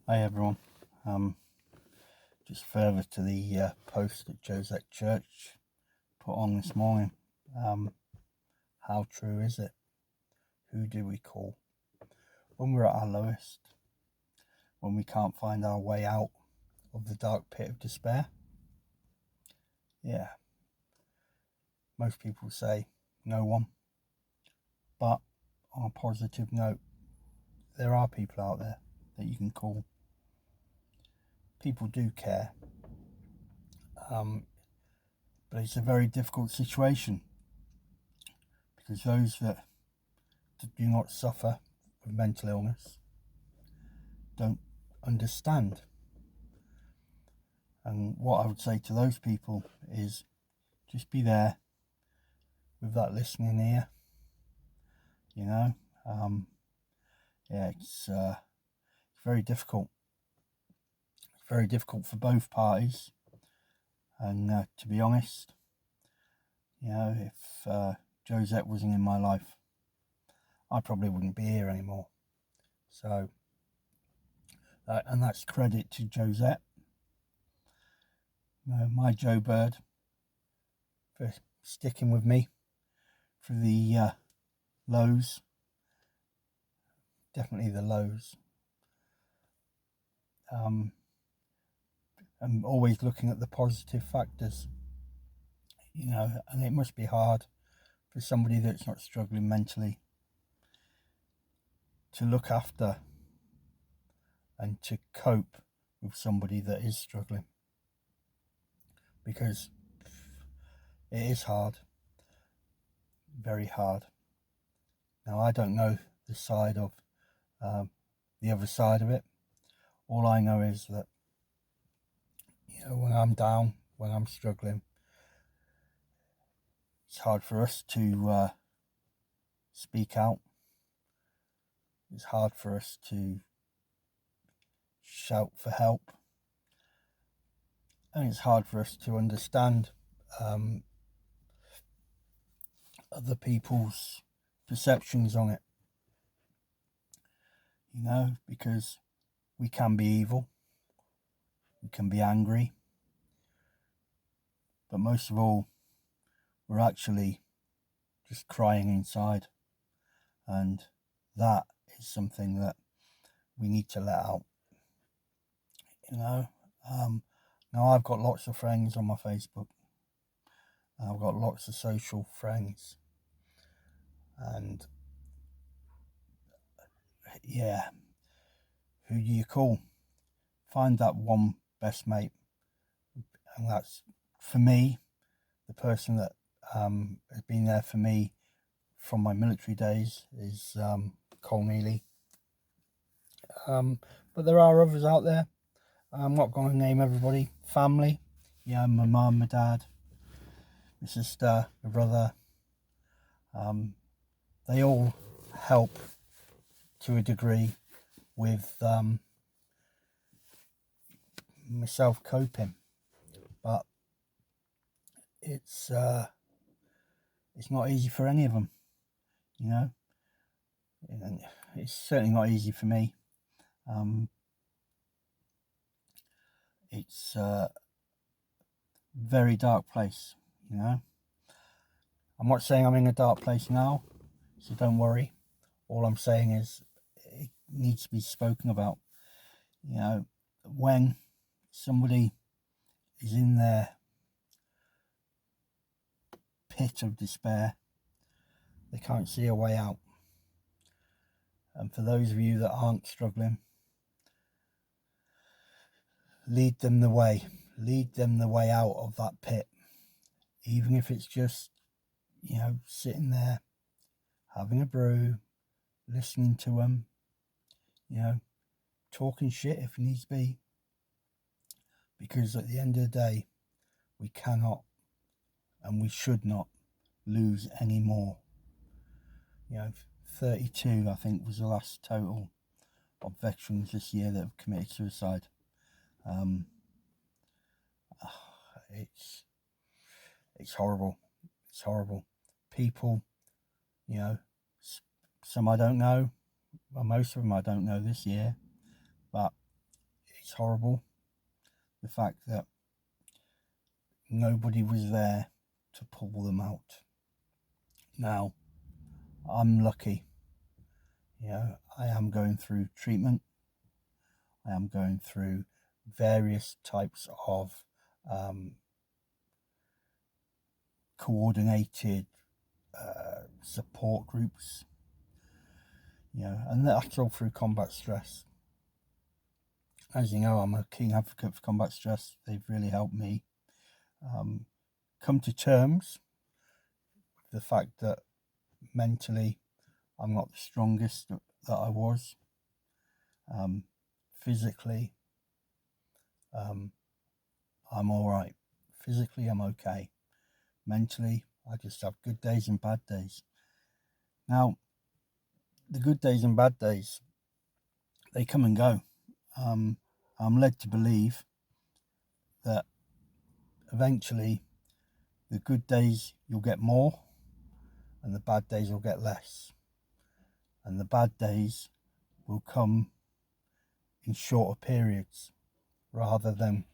Hi everyone. Just further to the post that Josette Church put on this morning. How true is it? Who do we call when we're at our lowest? When we can't find our way out of the dark pit of despair? Yeah, most people say no one. But on a positive note, there are people out there that you can call. People do care. But it's a very difficult situation because those that do not suffer with mental illness don't understand. And what I would say to those people is just be there with that listening ear. It's very difficult. It's very difficult for both parties. And to be honest, if Josette wasn't in my life, I probably wouldn't be here anymore. So, and that's credit to Josette, my Joe Bird, for sticking with me through the lows. Definitely the lows. I'm always looking at the positive factors, and it must be hard for somebody that's not struggling mentally to look after and to cope with somebody that is struggling, because it is hard, very hard. Now, I don't know the side of the other side of it. All I know is that when I'm down, when I'm struggling, it's hard for us to speak out. It's hard for us to shout for help, and it's hard for us to understand other people's perceptions on it, because we can be evil, we can be angry, but most of all, we're actually just crying inside, and that is something that we need to let out. Now I've got lots of friends on my Facebook. I've got lots of social friends, and who do you call? Find that one best mate, and that's, for me, the person that has been there for me from my military days is Cole Neely. But there are others out there. I'm not going to name everybody. Family, my mum, my dad, my sister, my brother. They all help to a degree with myself coping, but it's not easy for any of them, and it's certainly not easy for me. It's a very dark place, I'm not saying I'm in a dark place now, so don't worry. All I'm saying is it needs to be spoken about. When somebody is in their pit of despair, they can't see a way out. And for those of you that aren't struggling, lead them the way out of that pit, even if it's just sitting there having a brew, listening to them, talking shit if needs be, because at the end of the day, we cannot and we should not lose any more. 32 I think was the last total of veterans this year that have committed suicide. It's horrible. It's horrible. People, some I don't know, well, most of them I don't know this year, but it's horrible. The fact that nobody was there to pull them out. Now, I'm lucky. I am going through treatment. I am going through various types of coordinated support groups, and that's all through combat stress. As you know, I'm a keen advocate for combat stress. They've really helped me come to terms with the fact that mentally I'm not the strongest that I was. Physically, I'm all right. Physically, I'm okay. Mentally, I just have good days and bad days. Now, the good days and bad days, they come and go. I'm led to believe that eventually the good days you'll get more and the bad days will get less. And the bad days will come in shorter periods rather than,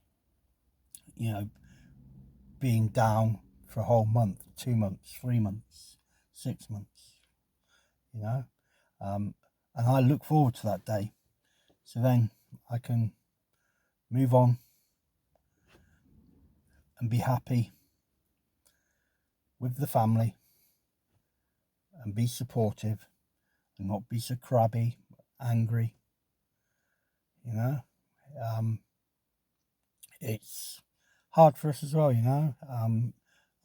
being down for a whole month, 2 months, 3 months, 6 months, and I look forward to that day. So then I can move on and be happy with the family and be supportive and not be so crabby, angry. It's hard for us as well,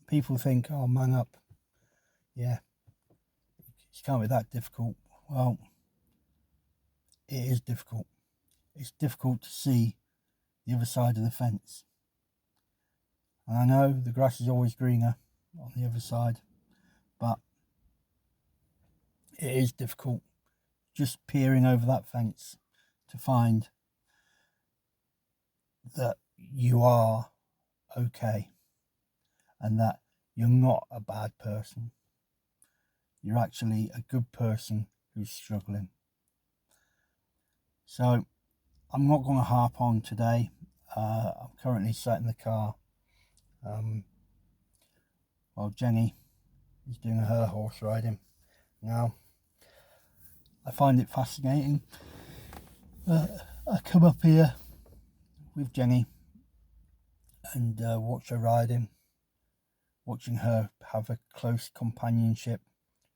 people think, oh, man up. Yeah, it can't be that difficult. Well, it is difficult. It's difficult to see the other side of the fence. And I know the grass is always greener on the other side, but it is difficult just peering over that fence to find that you are okay and that you're not a bad person. You're actually a good person who's struggling. So I'm not going to harp on today. I'm currently sat in the car while Jenny is doing her horse riding. Now, I find it fascinating. I come up here with Jenny and watch her riding, watching her have a close companionship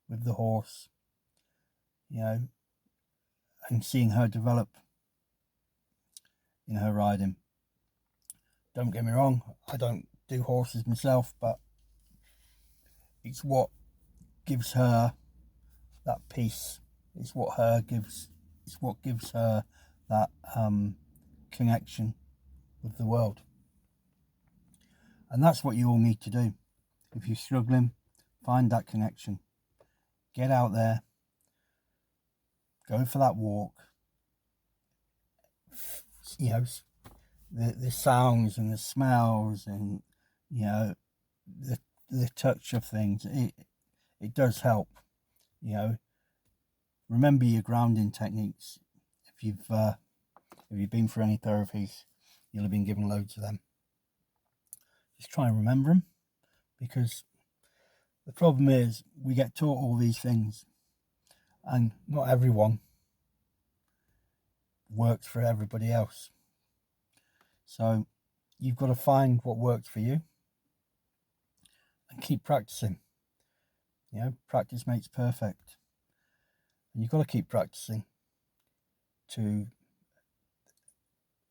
with the horse, and seeing her develop in her riding. Don't get me wrong, I don't do horses myself, but it's what gives her that peace. It's what gives her that connection with the world. And that's what you all need to do. If you're struggling, find that connection. Get out there. Go for that walk. The sounds and the smells and, the touch of things. It does help. Remember your grounding techniques. If you've been through any therapies, you'll have been given loads of them. Just try and remember them, because the problem is we get taught all these things and not everyone works for everybody else. So you've got to find what works for you and keep practicing. Practice makes perfect. And you've got to keep practicing to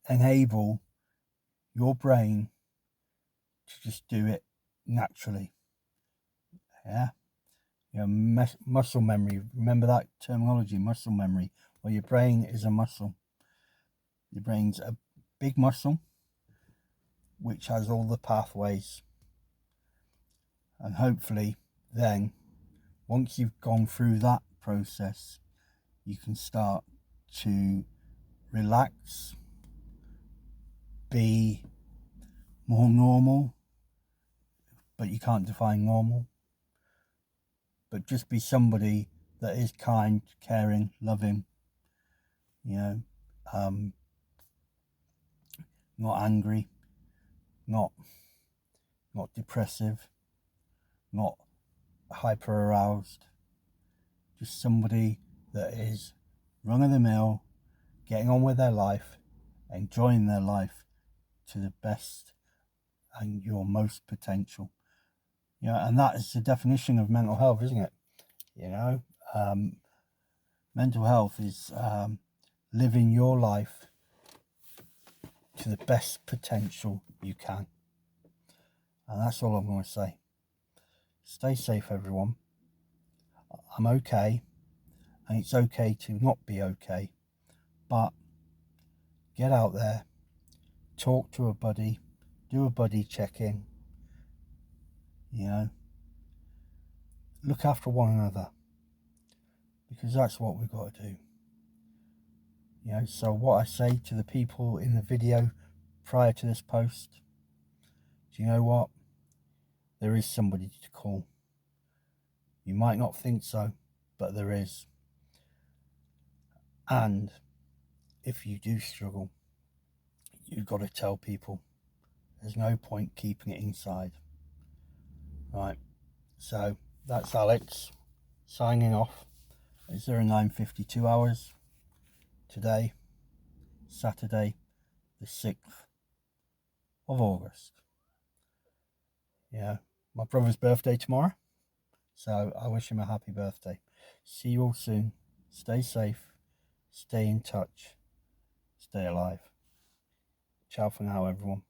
enable your brain to just do it naturally. Muscle memory. Remember that terminology, muscle memory. Well, your brain is a muscle. Your brain's a big muscle which has all the pathways. And hopefully then, once you've gone through that process, you can start to relax, be more normal, but you can't define normal. But just be somebody that is kind, caring, loving, not angry, not depressive, not hyper aroused, just somebody that is run of the mill, getting on with their life, enjoying their life to the best and your most potential. And that is the definition of mental health, isn't it? Mental health is living your life to the best potential you can. And that's all I'm going to say. Stay safe, everyone. I'm okay, and it's okay to not be okay, but get out there, talk to a buddy, do a buddy check-in, look after one another, because that's what we've got to do. So what I say to the people in the video prior to this post, do you know what? There is somebody to call. You might not think so, but there is. And if you do struggle, you've got to tell people. There's no point keeping it inside. Right, so that's Alex signing off at 09:52 hours today, Saturday the 6th of August. My brother's birthday tomorrow, so I wish him a happy birthday. See you all soon. Stay safe, stay in touch, stay alive. Ciao for now, everyone.